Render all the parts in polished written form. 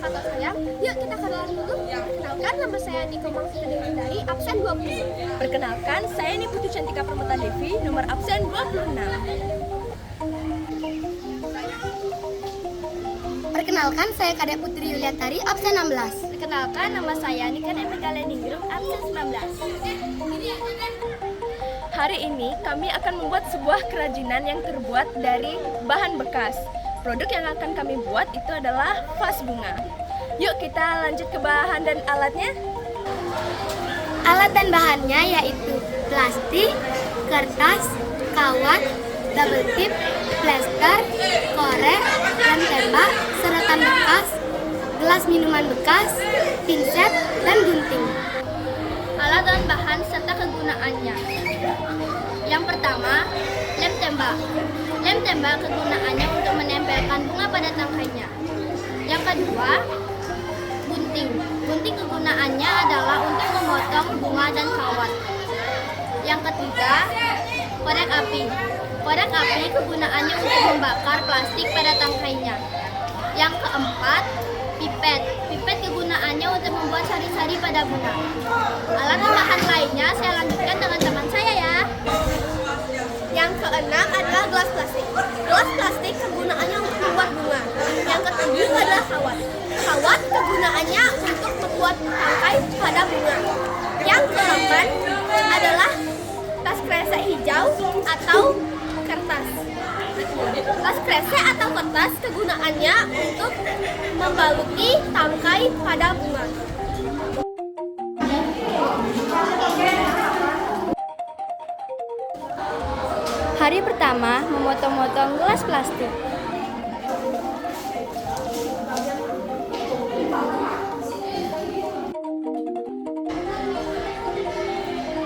kakak sayang, yuk kita kenalan dulu. Perkenalkan, nama saya Niko Maksudin dari absen 20. Perkenalkan, saya ini Putri Cantika Permata Devi, nomor absen 26. Perkenalkan, saya Kadek Putri Yuliantari, absen 16. Perkenalkan, nama saya Nika Emeka Leningrum, absen 19. Hari ini kami akan membuat sebuah kerajinan yang terbuat dari bahan bekas. Produk yang akan kami buat itu adalah vas bunga. Yuk kita lanjut ke bahan dan alatnya. Alat dan bahannya yaitu plastik, kertas, kawat, double tip, plester, korek, lem tembak, sedotan bekas, gelas minuman bekas, pinset, dan gunting. Alat dan bahan serta kegunaannya. Yang pertama, lem tembak. Lem tembak kegunaannya untuk menempelkan bunga pada tangkainya. Yang kedua, gunting. Gunting kegunaannya adalah untuk memotong bunga dan kawat. Yang ketiga, korek api. Korek api kegunaannya untuk membakar plastik pada tangkainya. Yang keempat, pipet. Pipet kegunaannya untuk membuat sari-sari pada bunga. Alat dan bahan lainnya saya lanjutkan dengan teman saya ya. Yang keenam adalah gelas plastik. Gelas plastik kegunaannya untuk membuat bunga. Yang ketujuh adalah kawat. Kawat kegunaannya untuk membuat tangkai pada bunga. Yang kedelapan adalah tas kresek hijau atau kertas. Tas kresek atau kertas kegunaannya untuk membaluti tangkai pada bunga. Hari pertama, memotong-motong gelas plastik.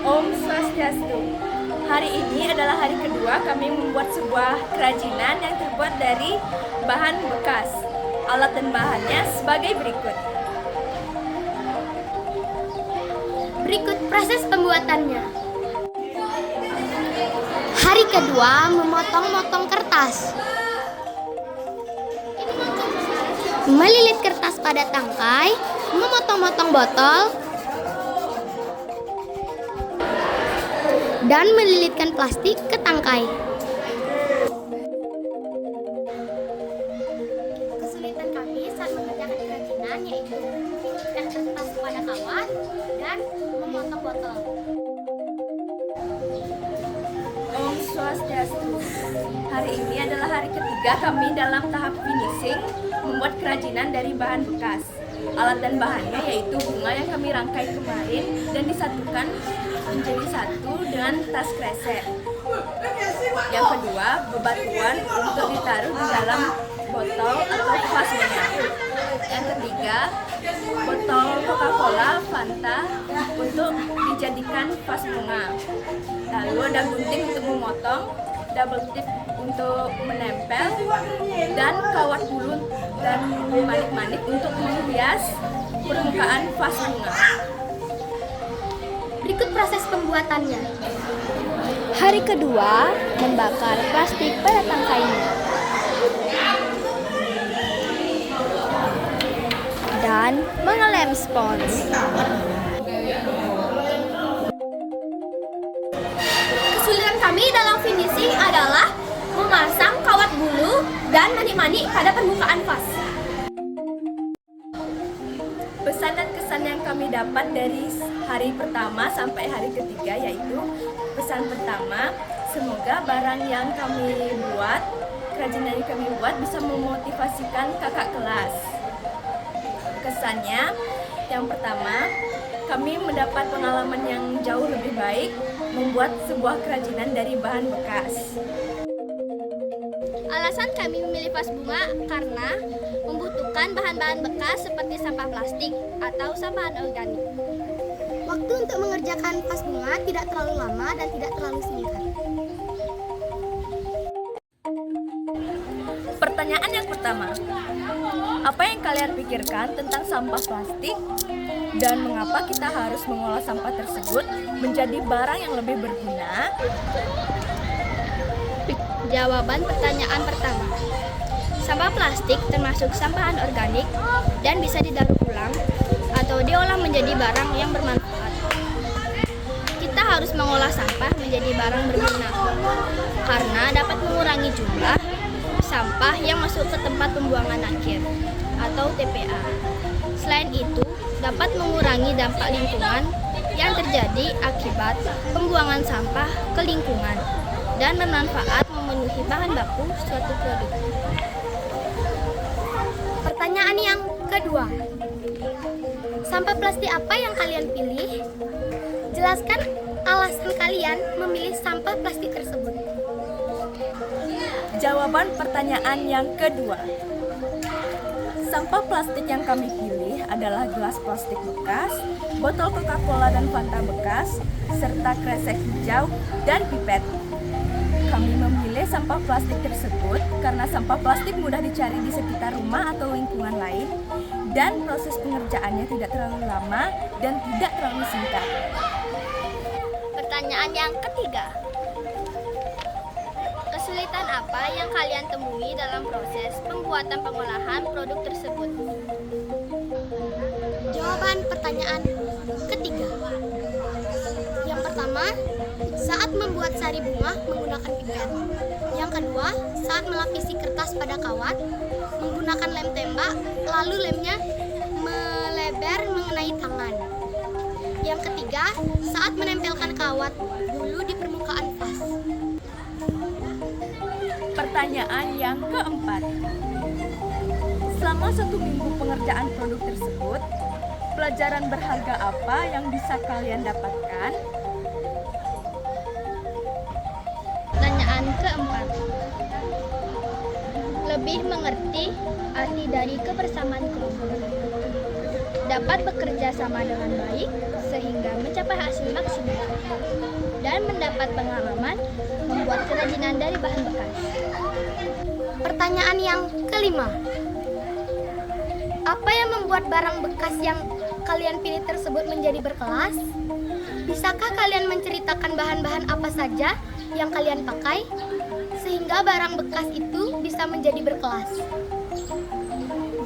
Om Swastiastu. Hari ini adalah hari kedua kami membuat sebuah kerajinan yang terbuat dari bahan bekas. Alat dan bahannya sebagai berikut. Berikut proses pembuatannya. Hari kedua, memotong-motong kertas. Melilit kertas pada tangkai, memotong-motong botol, dan melilitkan plastik ke tangkai. Kesulitan kami saat mengerjakan kerajinan yaitu melilitkan kertas pada kawat dan memotong botol. Om Swastiastu. Hari ini adalah hari ketiga kami dalam tahap finishing membuat kerajinan dari bahan bekas. Alat dan bahannya yaitu bunga yang kami rangkai kemarin dan disatukan menjadi satu dengan tas kresek. Yang kedua, bebatuan untuk ditaruh di dalam botol atau vas bunga. Yang ketiga, botol Coca-Cola, Fanta untuk dijadikan vas bunga. Lalu ada gunting untuk memotong, double tip untuk menempel, dan kawat bulu dan manik-manik untuk menghias permukaan vas bunga. Berikut proses pembuatannya. Hari kedua, membakar plastik pada tangkainya. Dan mengelem spons. Kesulitan kami dalam finishing adalah memasang kawat bulu dan manik-manik pada permukaan vas. Pesan dan kesan yang kami dapat dari hari pertama sampai hari ketiga yaitu pesan pertama, semoga barang yang kami buat, kerajinan yang kami buat bisa memotivasikan kakak kelas. Kesannya, yang pertama, kami mendapat pengalaman yang jauh lebih baik membuat sebuah kerajinan dari bahan bekas. Alasan kami memilih vas bunga karena membutuhkan bahan-bahan bekas seperti sampah plastik atau sampah organik. Waktu untuk mengerjakan vas bunga tidak terlalu lama dan tidak terlalu singkat. Pertanyaan yang pertama, apa yang kalian pikirkan tentang sampah plastik dan mengapa kita harus mengolah sampah tersebut menjadi barang yang lebih berguna? Jawaban pertanyaan pertama. Sampah plastik termasuk sampah anorganik dan bisa didaur ulang atau diolah menjadi barang yang bermanfaat. Kita harus mengolah sampah menjadi barang berguna karena dapat mengurangi jumlah sampah yang masuk ke tempat pembuangan akhir atau TPA. Selain itu, dapat mengurangi dampak lingkungan yang terjadi akibat pembuangan sampah ke lingkungan dan bermanfaat memenuhi bahan baku suatu produk. Pertanyaan yang kedua. Sampah plastik apa yang kalian pilih? Jelaskan alasan kalian memilih sampah plastik tersebut. Jawaban pertanyaan yang kedua. Sampah plastik yang kami pilih adalah gelas plastik bekas, botol Coca-Cola dan Fanta bekas, serta kresek hijau dan pipet. Kami memilih sampah plastik tersebut karena sampah plastik mudah dicari di sekitar rumah atau lingkungan lain dan proses pengerjaannya tidak terlalu lama dan tidak terlalu singkat. Pertanyaan yang ketiga. Kesulitan apa yang kalian temui dalam proses pembuatan pengolahan produk tersebut? Jawaban pertanyaan ketiga. Yang pertama, saat membuat sari bunga menggunakan pipet. Yang kedua, saat melapisi kertas pada kawat menggunakan lem tembak, lalu lemnya melebar mengenai tangan. Yang ketiga, saat menempelkan kawat bulu di permukaan vas. Pertanyaan yang keempat. Selama 1 minggu pengerjaan produk tersebut, pelajaran berharga apa yang bisa kalian dapatkan? Pertanyaan keempat. Lebih mengerti arti dari kebersamaan kelompok. Dapat bekerja sama dengan baik sehingga mencapai hasil maksimal dan mendapat pengalaman membuat kerajinan dari bahan bekas. Pertanyaan yang kelima. Apa yang membuat barang bekas yang kalian pilih tersebut menjadi berkelas? Bisakah kalian menceritakan bahan-bahan apa saja yang kalian pakai sehingga barang bekas itu bisa menjadi berkelas?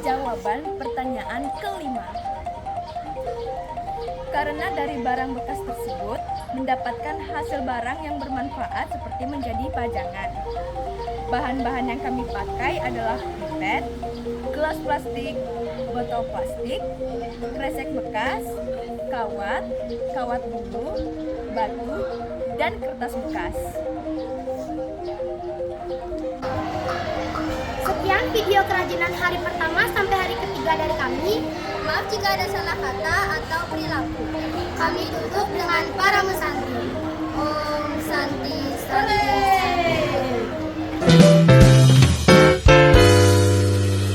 Jawaban pertanyaan kelima. Karena dari barang bekas tersebut mendapatkan hasil barang yang bermanfaat seperti menjadi pajangan. Bahan-bahan yang kami pakai adalah pipet, gelas plastik, botol plastik, kresek bekas, kawat bulu, batu, dan kertas bekas. Sekian video kerajinan hari pertama sampai hari ketiga dari kami. Maaf jika ada salah kata atau perilaku. Kami tutup dengan para mesantri.